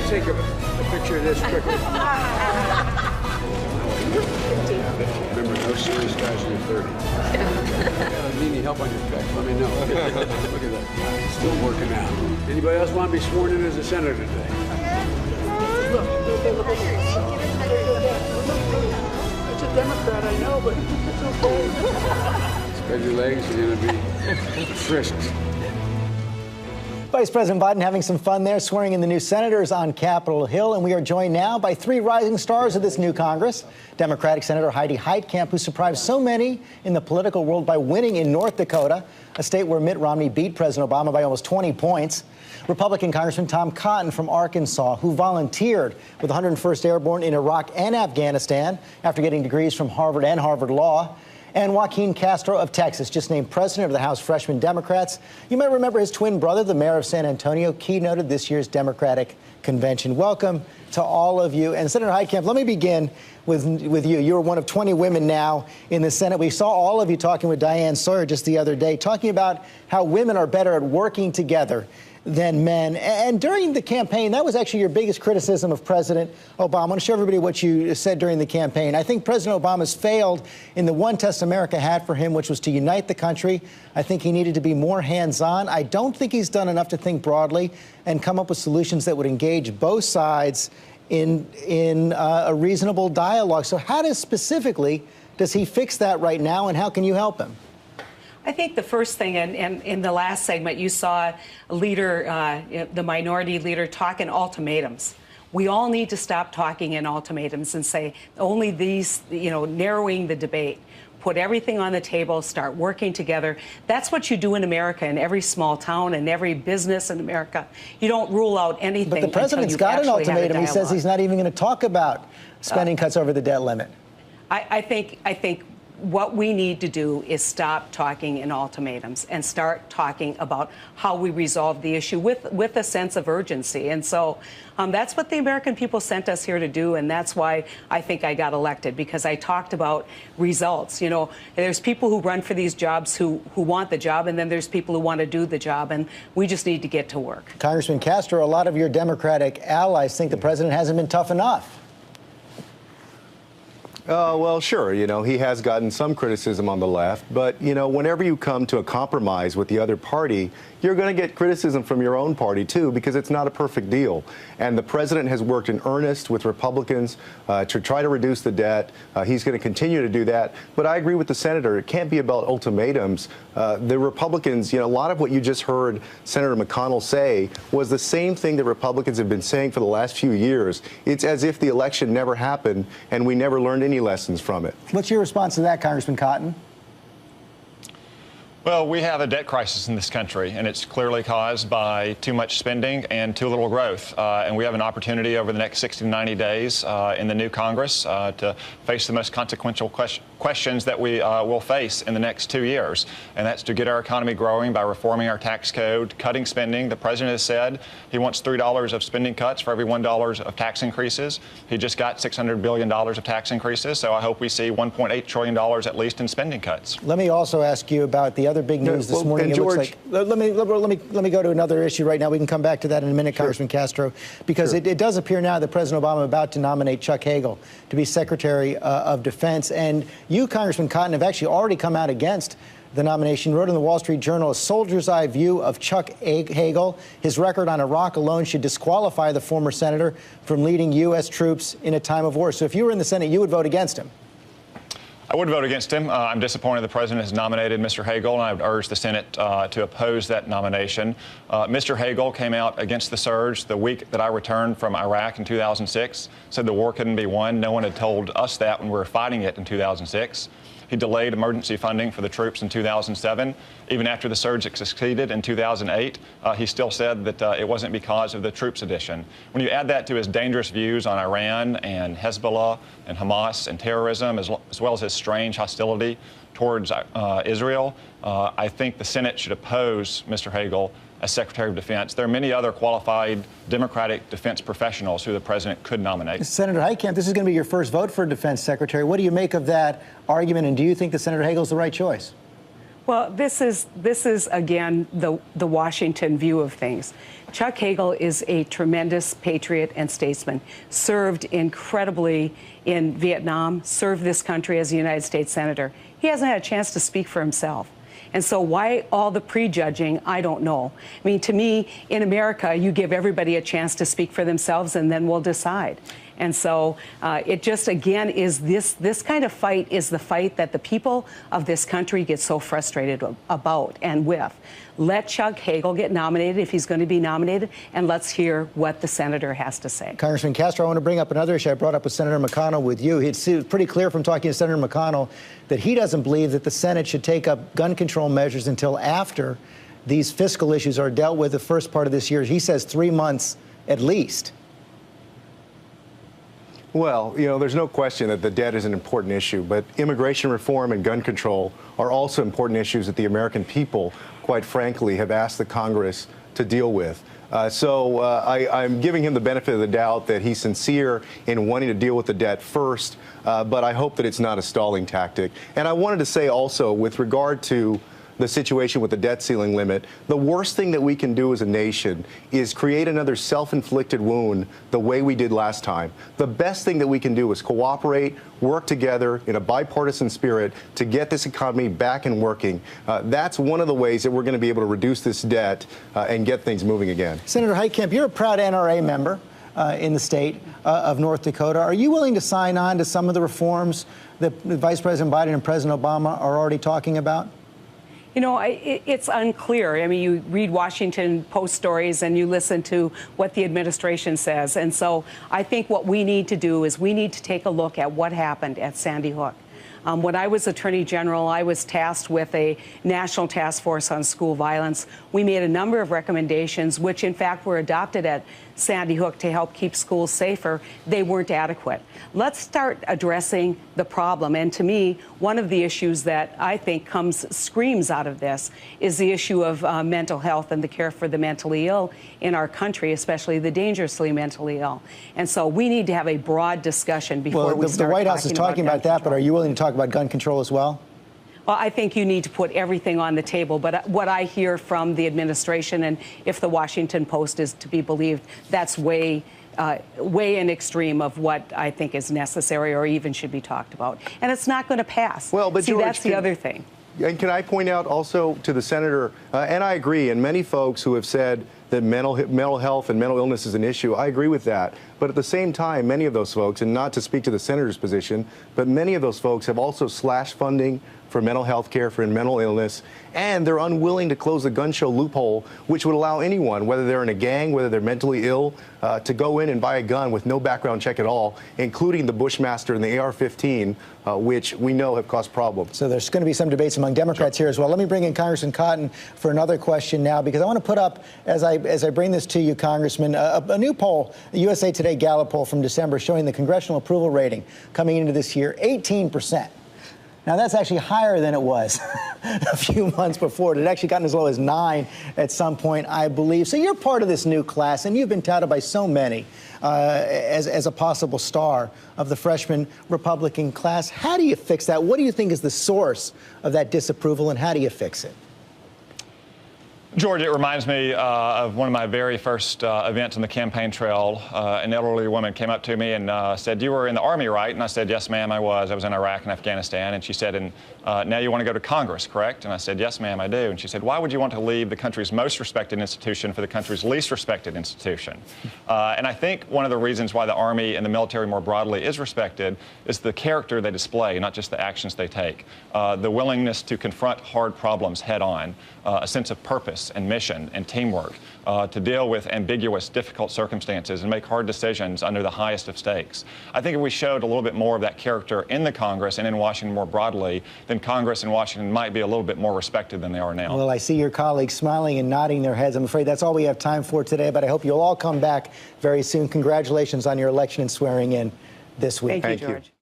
take a picture of this quickly. Remember, no serious guys in your 30s. Need any help on your pec? Let me know. Look at that. Still working out. Anybody else want to be sworn in as a senator today? It's a Democrat, I know, but it's okay. Spread your legs, you're going to be frisked. Vice President Biden having some fun there, swearing in the new senators on Capitol Hill. And we are joined now by three rising stars of this new Congress. Democratic Senator Heidi Heitkamp, who surprised so many in the political world by winning in North Dakota, a state where Mitt Romney beat President Obama by almost 20 points. Republican Congressman Tom Cotton from Arkansas, who volunteered with 101st Airborne in Iraq and Afghanistan after getting degrees from Harvard and Harvard Law. And Joaquín Castro of Texas, just named president of the House Freshman Democrats. You might remember his twin brother, the mayor of San Antonio, keynoted this year's Democratic convention. Welcome to all of you. And Senator Heitkamp, let me begin with you. You're one of 20 women now in the Senate. We saw all of you talking with Diane Sawyer just the other day, talking about how women are better at working together than men. And during the campaign, that was actually your biggest criticism of President Obama. I want to show everybody what you said during the campaign. I think President Obama's failed in the one test America had for him, which was to unite the country. I think he needed to be more hands-on. I don't think he's done enough to think broadly and come up with solutions that would engage both sides in a reasonable dialogue. So how does he fix that right now, and how can you help him? I think the first thing, and in the last segment, you saw a leader, the minority leader, talk in ultimatums. We all need to stop talking in ultimatums and say only these, narrowing the debate. Put everything on the table, start working together. That's what you do in America, in every small town and every business in America. You don't rule out anything. But the president's got an ultimatum. He says he's not even going to talk about spending cuts over the debt limit. I think what we need to do is stop talking in ultimatums and start talking about how we resolve the issue with a sense of urgency. And so that's what the American people sent us here to do. And that's why I think I got elected, because I talked about results. There's people who run for these jobs who want the job, and then there's people who want to do the job. And we just need to get to work. Congressman Castro, a lot of your Democratic allies think the president hasn't been tough enough. Well, sure. He has gotten some criticism on the left. But, whenever you come to a compromise with the other party, you're going to get criticism from your own party, too, because it's not a perfect deal. And the president has worked in earnest with Republicans to try to reduce the debt. He's going to continue to do that. But I agree with the senator. It can't be about ultimatums. The Republicans, a lot of what you just heard Senator McConnell say was the same thing that Republicans have been saying for the last few years. It's as if the election never happened and we never learned any lessons from it. What's your response to that, Congressman Cotton? Well, we have a debt crisis in this country, and it's clearly caused by too much spending and too little growth. And we have an opportunity over the next 60 to 90 days in the new Congress to face the most consequential questions that we will face in the next 2 years. And that's to get our economy growing by reforming our tax code, cutting spending. The president has said he wants $3 of spending cuts for every $1 of tax increases. He just got $600 billion of tax increases. So I hope we see $1.8 trillion at least in spending cuts. Let me also ask you about the other big news this morning. It looks like, let me go to another issue right now. We can come back to that in a minute, sure. Congressman Castro, because it does appear now that President Obama is about to nominate Chuck Hagel to be Secretary of Defense. And you, Congressman Cotton, have actually already come out against the nomination. You wrote in the Wall Street Journal, a soldier's eye view of Chuck Hagel. His record on Iraq alone should disqualify the former senator from leading U.S. troops in a time of war. So if you were in the Senate, you would vote against him. I would vote against him. I'm disappointed the president has nominated Mr. Hagel, and I would urge the Senate to oppose that nomination. Mr. Hagel came out against the surge the week that I returned from Iraq in 2006, said the war couldn't be won. No one had told us that when we were fighting it in 2006. He delayed emergency funding for the troops in 2007. Even after the surge succeeded in 2008, he still said that it wasn't because of the troops addition. When you add that to his dangerous views on Iran and Hezbollah and Hamas and terrorism, as well as his strange hostility towards Israel, I think the Senate should oppose Mr. Hagel as Secretary of Defense. There are many other qualified Democratic defense professionals who the president could nominate. Senator Heitkamp, this is going to be your first vote for a defense secretary. What do you make of that argument, and do you think that Senator Hagel is the right choice? Well, this is again the Washington view of things. Chuck Hagel is a tremendous patriot and statesman, served incredibly in Vietnam, served this country as a United States Senator. He hasn't had a chance to speak for himself. And so why all the prejudging, I don't know. I mean, to me, in America, you give everybody a chance to speak for themselves, and then we'll decide. And so it just, again, is this kind of fight is the fight that the people of this country get so frustrated about and with. Let Chuck Hagel get nominated if he's going to be nominated, and let's hear what the senator has to say. Congressman Castro, I want to bring up another issue I brought up with Senator McConnell with you. It's pretty clear from talking to Senator McConnell that he doesn't believe that the Senate should take up gun control measures until after these fiscal issues are dealt with the first part of this year. He says 3 months at least. Well, you know, there's no question that the debt is an important issue, but immigration reform and gun control are also important issues that the American people, quite frankly, have asked the Congress to deal with. I'm giving him the benefit of the doubt that he's sincere in wanting to deal with the debt first, but I hope that it's not a stalling tactic. And I wanted to say also, with regard to the situation with the debt ceiling limit, the worst thing that we can do as a nation is create another self-inflicted wound the way we did last time. The best thing that we can do is cooperate, work together in a bipartisan spirit to get this economy back and working. That's one of the ways that we're going to be able to reduce this debt and get things moving again. Senator Heitkamp, you're a proud NRA member in the state of North Dakota. Are you willing to sign on to some of the reforms that Vice President Biden and President Obama are already talking about? You know, it's unclear. I mean, you read Washington Post stories and you listen to what the administration says. And so I think what we need to do is we need to take a look at what happened at Sandy Hook. When I was Attorney General, I was tasked with a national task force on school violence. We made a number of recommendations, which in fact were adopted at Sandy Hook to help keep schools safer. They weren't adequate. Let's start addressing the problem. And to me, one of the issues that I think screams out of this is the issue of mental health and the care for the mentally ill in our country, especially the dangerously mentally ill. And so we need to have a broad discussion before we start. The White House is talking about that, but are you willing to talk about gun control as well? Well, I think you need to put everything on the table. But what I hear from the administration, and if the Washington Post is to be believed, that's way in extreme of what I think is necessary or even should be talked about. And it's not going to pass. Well, but see, George, that's the other thing. And can I point out also to the senator, and I agree, and many folks who have said that mental health and mental illness is an issue, I agree with that. But at the same time, many of those folks, and not to speak to the senator's position, but many of those folks have also slashed funding for mental health care, for mental illness, and they're unwilling to close the gun show loophole, which would allow anyone, whether they're in a gang, whether they're mentally ill, to go in and buy a gun with no background check at all, including the Bushmaster and the AR-15, which we know have caused problems. So there's going to be some debates among Democrats here as well. Let me bring in Congressman Cotton for another question now, because I want to put up, as I bring this to you, Congressman, a new poll, a USA Today Gallup poll from December, showing the congressional approval rating coming into this year, 18%. Now, that's actually higher than it was a few months before. It had actually gotten as low as 9 at some point, I believe. So you're part of this new class, and you've been touted by so many as a possible star of the freshman Republican class. How do you fix that? What do you think is the source of that disapproval, and how do you fix it? George, it reminds me of one of my very first events on the campaign trail. An elderly woman came up to me and said, "You were in the Army, right?" And I said, "Yes, ma'am, I was. I was in Iraq and Afghanistan." And she said, "And now you want to go to Congress, correct?" And I said, "Yes, ma'am, I do." And she said, "Why would you want to leave the country's most respected institution for the country's least respected institution?" And I think one of the reasons why the Army and the military more broadly is respected is the character they display, not just the actions they take. The willingness to confront hard problems head on, a sense of purpose and mission and teamwork, to deal with ambiguous, difficult circumstances and make hard decisions under the highest of stakes. I think if we showed a little bit more of that character in the Congress and in Washington more broadly, then Congress and Washington might be a little bit more respected than they are now. Well, I see your colleagues smiling and nodding their heads. I'm afraid that's all we have time for today, but I hope you'll all come back very soon. Congratulations on your election and swearing in this week. Thank you, George.